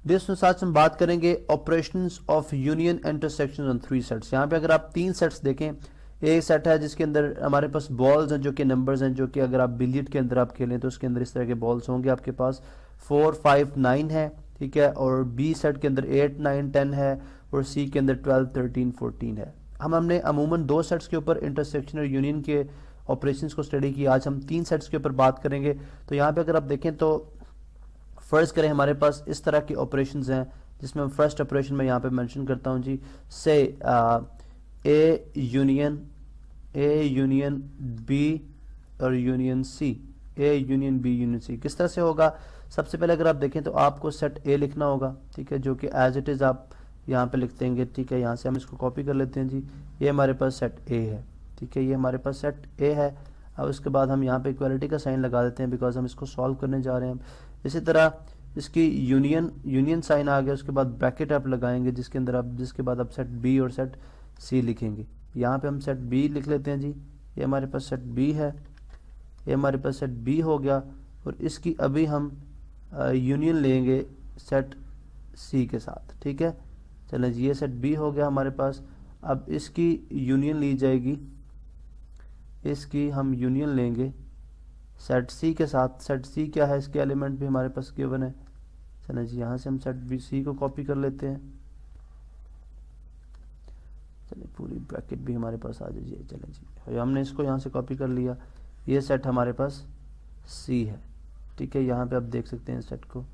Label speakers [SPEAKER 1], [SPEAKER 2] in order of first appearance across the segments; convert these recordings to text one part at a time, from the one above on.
[SPEAKER 1] दोस्तों साथ हम बात करेंगे operations of union intersection on 3 sets. यहाँ पे अगर आप 3 सेट्स देखें, एक सेट है जिसके अंदर हमारे पास बॉल्स हैं जो कि नंबर्स हैं, जो कि अगर आप बिलियर्ड के अंदर आप खेलें तो उसके अंदर इस तरह के बॉल्स होंगे आपके पास 4, 5, 9 है, ठीक है। और बी सेट के अंदर 8, 9, 10 है और सी के अंदर 12, 13, 14 है। हमने अमूमन 2 सेट्स के ऊपर इंटरसेक्शन और यूनियन के ऑपरेशंस को स्टडी किया। आज हम 3 सेट्स के ऊपर बात करेंगे। तो यहाँ पे अगर आप देखें तो फर्ज करें हमारे पास इस तरह के ऑपरेशंस हैं, जिसमें हम फर्स्ट ऑपरेशन में यहाँ पे मेंशन करता हूँ जी, से ए यूनियन बी और union C, A union B union C किस तरह से होगा। सबसे पहले अगर आप देखें तो आपको सेट ए लिखना होगा, ठीक है, जो कि एज इट इज़ आप यहाँ पे लिख देंगे, ठीक है। यहाँ से हम इसको कॉपी कर लेते हैं जी, ये हमारे पास सेट ए है, ठीक है, ये हमारे पास सेट ए है। अब उसके बाद हम यहाँ पे इक्वालिटी का साइन लगा देते हैं, बिकॉज हम इसको सॉल्व करने जा रहे हैं। इसी तरह इसकी यूनियन साइन आ गया, उसके बाद ब्रैकेट आप लगाएंगे जिसके बाद आप सेट बी और सेट सी लिखेंगे। यहाँ पे हम सेट बी लिख लेते हैं जी, ये हमारे पास सेट बी है, ये हमारे पास सेट बी हो गया। और इसकी अभी हम यूनियन लेंगे सेट सी के साथ, ठीक है। चलें जी, ये सेट बी हो गया हमारे पास। अब इसकी यूनियन ली जाएगी, इसकी हम यूनियन लेंगे सेट सी के साथ। सेट सी क्या है, इसके एलिमेंट भी हमारे पास गिवन है। चलें जी, यहाँ से हम सेट बी सी को कॉपी कर लेते हैं। चलिए पूरी ब्रैकेट भी हमारे पास आ जाइए। चलें जी, हमने इसको यहाँ से कॉपी कर लिया। ये सेट हमारे पास सी है, ठीक है, यहाँ पे आप देख सकते हैं सेट को,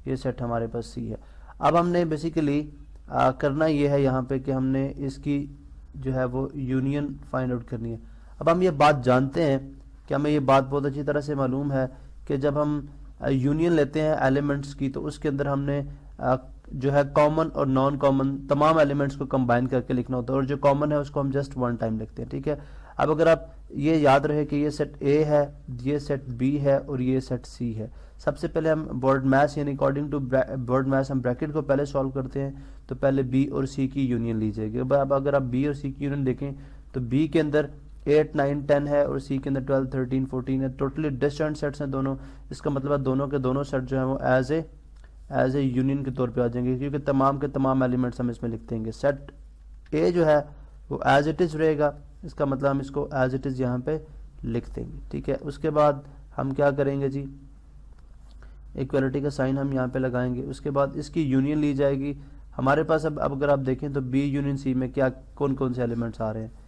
[SPEAKER 1] ये सेट हमारे पास सी है। अब हमने बेसिकली करना ये है यहाँ पे कि हमने इसकी जो है वो यूनियन फाइंड आउट करनी है। अब हम ये बात जानते हैं कि हमें ये बात बहुत अच्छी तरह से मालूम है कि जब हम यूनियन लेते हैं एलिमेंट्स की, तो उसके अंदर हमने जो है कॉमन और नॉन कॉमन तमाम एलिमेंट्स को कंबाइन करके लिखना होता है, और जो कॉमन है उसको हम जस्ट वन टाइम लिखते हैं, ठीक है। अब अगर आप ये याद रहे कि ये सेट ए है, ये सेट बी है और ये सेट सी है। सबसे पहले हम बोर्ड मैथ्स यानी अकॉर्डिंग टू बोर्ड मैथ्स हम ब्रैकेट को पहले सॉल्व करते हैं। तो पहले बी और सी की यूनियन ली जाएगी। अब अगर आप बी और सी की यूनियन देखें तो बी के अंदर 8, 9, 10 है और सी के अंदर 12, 13, 14 है। टोटली डिस्टेंट सेट्स हैं दोनों। इसका मतलब है दोनों के दोनों सेट जो है वो एज ए यूनियन के तौर पे आ जाएंगे, क्योंकि तमाम के तमाम एलिमेंट्स हम इसमें लिख देंगे। सेट ए जो है वो एज इट इज़ रहेगा, इसका मतलब हम इसको एज इट इज़ यहाँ पे लिख देंगे, ठीक है। उसके बाद हम क्या करेंगे जी, इक्वलिटी का साइन हम यहाँ पे लगाएंगे। उसके बाद इसकी यूनियन ली जाएगी हमारे पास। अब अगर आप देखें तो बी यूनियन सी में क्या कौन कौन से एलिमेंट्स आ रहे हैं।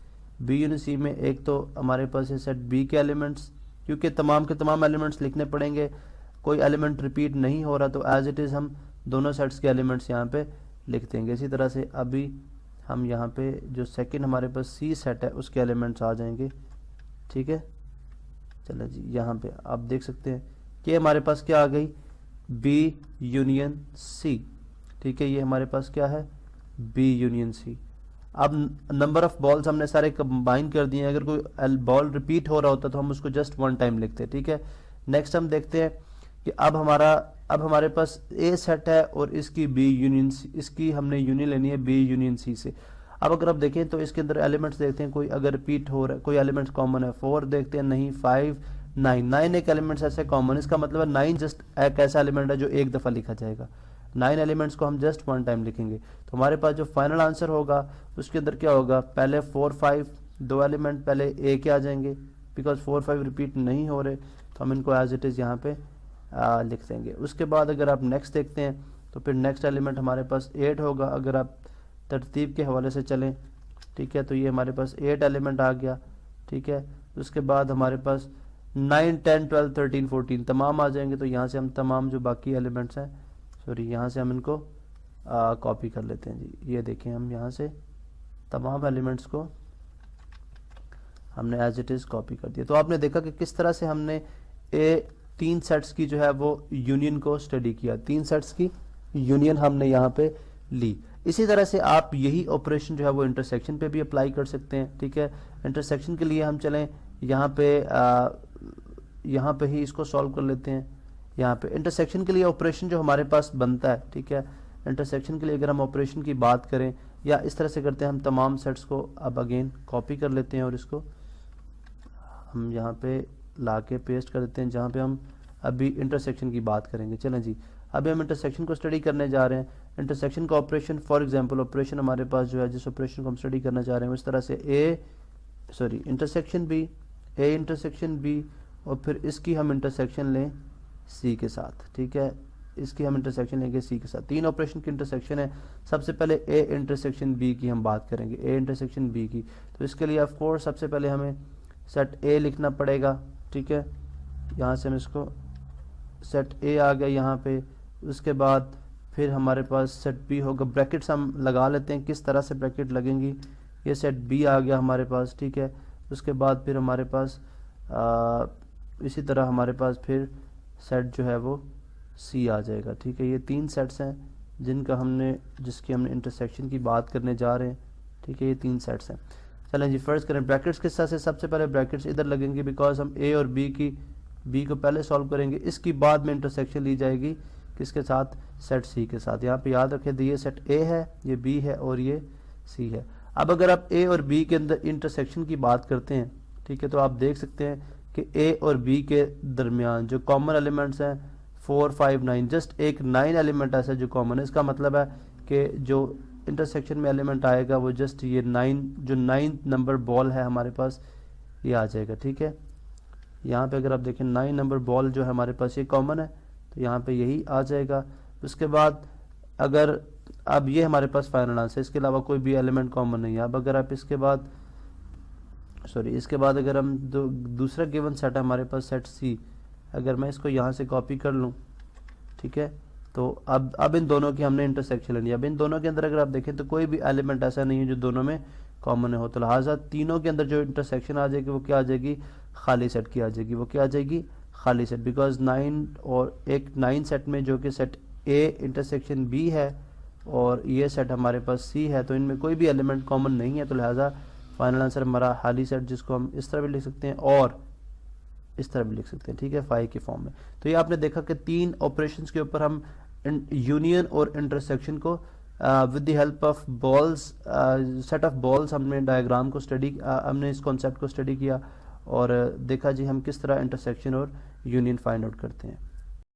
[SPEAKER 1] बी यूनियन सी में एक तो हमारे पास है सेट बी के एलिमेंट्स, क्योंकि तमाम के तमाम एलिमेंट्स लिखने पड़ेंगे, कोई एलिमेंट रिपीट नहीं हो रहा, तो एज इट इज़ हम दोनों सेट्स के एलिमेंट्स यहाँ पे लिख देंगे। इसी तरह से अभी हम यहाँ पे जो सेकंड हमारे पास सी सेट है उसके एलिमेंट्स आ जाएंगे, ठीक है। चलो जी, यहाँ पे आप देख सकते हैं कि हमारे पास क्या आ गई, बी यूनियन सी, ठीक है। ये हमारे पास क्या है, बी यूनियन सी। अब नंबर ऑफ बॉल्स हमने सारे कंबाइन कर दिए। अगर कोई बॉल रिपीट हो रहा होता तो हम उसको जस्ट वन टाइम लिखते हैं, ठीक है। नेक्स्ट हम देखते हैं कि अब हमारे पास ए सेट है और इसकी बी यूनियन सी, इसकी हमने यूनियन लेनी है बी यूनियन सी से। अब अगर आप देखें तो इसके अंदर एलिमेंट्स देखते हैं, कोई अगर रिपीट हो रहा है, कोई एलिमेंट्स कॉमन है। 4 देखते हैं, नहीं। 5, 9 एक एलिमेंट्स ऐसे कॉमन, इसका मतलब है 9 जस्ट एक ऐसा एलिमेंट है जो एक दफ़ा लिखा जाएगा। 9 एलिमेंट्स को हम जस्ट वन टाइम लिखेंगे। तो हमारे पास जो फाइनल आंसर होगा उसके अंदर क्या होगा, पहले 4, 5 दो एलिमेंट पहले ए के आ जाएंगे, बिकॉज 4, 5 रिपीट नहीं हो रहे, तो हम इनको एज इट इज़ यहाँ पे लिख देंगे। उसके बाद अगर आप नेक्स्ट देखते हैं तो फिर नेक्स्ट एलिमेंट हमारे पास 8 होगा। अगर आप तरतीब के हवाले से चलें, ठीक है, तो ये हमारे पास 8 एलिमेंट आ गया, ठीक है। उसके बाद हमारे पास 9, 10, 12, 13, 14 तमाम आ जाएंगे। तो यहाँ से हम तमाम जो बाकी एलिमेंट्स हैं, सॉरी, यहाँ से हम इनको कॉपी कर लेते हैं जी। ये देखें, हम यहाँ से तमाम एलिमेंट्स को हमने एज इट इज़ कॉपी कर दिया। तो आपने देखा कि किस तरह से हमने 3 सेट्स की जो है वो यूनियन को स्टडी किया। 3 सेट्स की यूनियन हमने यहाँ पे ली। इसी तरह से आप यही ऑपरेशन जो है वो इंटरसेक्शन पे भी अप्लाई कर सकते हैं, ठीक है। इंटरसेक्शन के लिए हम चलें यहाँ पे ही इसको सॉल्व कर लेते हैं। यहाँ पे इंटरसेक्शन के लिए ऑपरेशन जो हमारे पास बनता है, ठीक है। इंटरसेक्शन के लिए अगर हम ऑपरेशन की बात करें, या इस तरह से करते हैं, हम तमाम सेट्स को अब अगेन कॉपी कर लेते हैं और इसको हम यहाँ पे ला के पेस्ट कर देते हैं जहाँ पे हम अभी इंटरसेक्शन की बात करेंगे। चलें जी, अभी हम इंटरसेक्शन को स्टडी करने जा रहे हैं। इंटरसेक्शन का ऑपरेशन, फॉर एग्जांपल ऑपरेशन हमारे पास जो है, जिस ऑपरेशन को हम स्टडी करना चाह रहे हैं, इस तरह से intersection B, A intersection B, और फिर इसकी हम इंटरसेक्शन लें सी के साथ, ठीक है, इसकी हम इंटरसेक्शन लेंगे सी के साथ। तीन ऑपरेशन की इंटरसेक्शन है। सबसे पहले ए इंटरसेक्शन बी की हम बात करेंगे, ए इंटरसेक्शन बी की। तो इसके लिए ऑफ कोर्स सबसे पहले हमें सेट ए लिखना पड़ेगा, ठीक है, यहाँ से हम इसको सेट ए आ गया यहाँ पे। उसके बाद फिर हमारे पास सेट बी होगा, ब्रैकेट्स हम लगा लेते हैं, किस तरह से ब्रैकेट लगेंगी। ये सेट बी आ गया हमारे पास, ठीक है। उसके बाद फिर हमारे पास इसी तरह हमारे पास फिर सेट जो है वो सी आ जाएगा, ठीक है। ये तीन सेट्स हैं जिसकी हमने इंटरसेक्शन की बात करने जा रहे हैं, ठीक है। ये तीन सेट्स हैं। चलें जी, फर्स्ट करें ब्रैकेट्स किस तरह से। सबसे पहले ब्रैकेट्स इधर लगेंगे, बिकॉज हम ए और बी को पहले सॉल्व करेंगे, इसकी बाद में इंटरसेक्शन ली जाएगी किसके साथ, सेट सी के साथ। यहाँ पे याद रखें, ये सेट ए है, ये बी है और ये सी है। अब अगर आप ए और बी के अंदर इंटरसेक्शन की बात करते हैं, ठीक है, तो आप देख सकते हैं कि ए और बी के दरमियान जो कॉमन एलिमेंट्स हैं 4, 5, 9, जस्ट एक 9 एलिमेंट ऐसा जो कॉमन है। इसका मतलब है कि जो इंटरसेक्शन में एलिमेंट आएगा वो जस्ट ये 9, जो 9 नंबर बॉल है हमारे पास, ये आ जाएगा, ठीक है। यहाँ पे अगर आप देखें 9 नंबर बॉल जो है हमारे पास ये कॉमन है, तो यहाँ पे यही आ जाएगा। उसके बाद अगर अब ये हमारे पास फाइनल आंसर, इसके अलावा कोई भी एलिमेंट कॉमन नहीं है। अब अगर आप इसके बाद अगर हम दूसरा गिवन सेट है हमारे पास सेट सी, अगर मैं इसको यहाँ से कॉपी कर लूँ, ठीक है, तो अब इन दोनों की हमने इंटरसेक्शन लेनी है। अब इन दोनों के अंदर अगर आप देखें तो कोई भी एलिमेंट ऐसा नहीं है जो दोनों में कॉमन हो, तो लिहाजा तीनों के अंदर जो इंटरसेक्शन आ जाएगी वो क्या आ जाएगी, खाली सेट की आ जाएगी। वो क्या आ जाएगी, खाली सेट, बिकॉज 9 और एक 9 सेट में जो कि सेट ए इंटरसेक्शन बी है और ये सेट हमारे पास सी है, तो इनमें कोई भी एलिमेंट कॉमन नहीं है, तो लिहाजा फाइनल आंसर हमारा खाली सेट, जिसको हम इस तरह भी लिख सकते हैं और इस तरह भी लिख सकते हैं, ठीक है, फाई के फॉर्म में। तो ये आपने देखा कि तीन ऑपरेशंस के ऊपर हम यूनियन और इंटरसेक्शन को with the help of balls, set of balls, हमने डायग्राम को हमने इस कॉन्सेप्ट को स्टडी किया और देखा जी हम किस तरह इंटरसेक्शन और यूनियन फाइंड आउट करते हैं।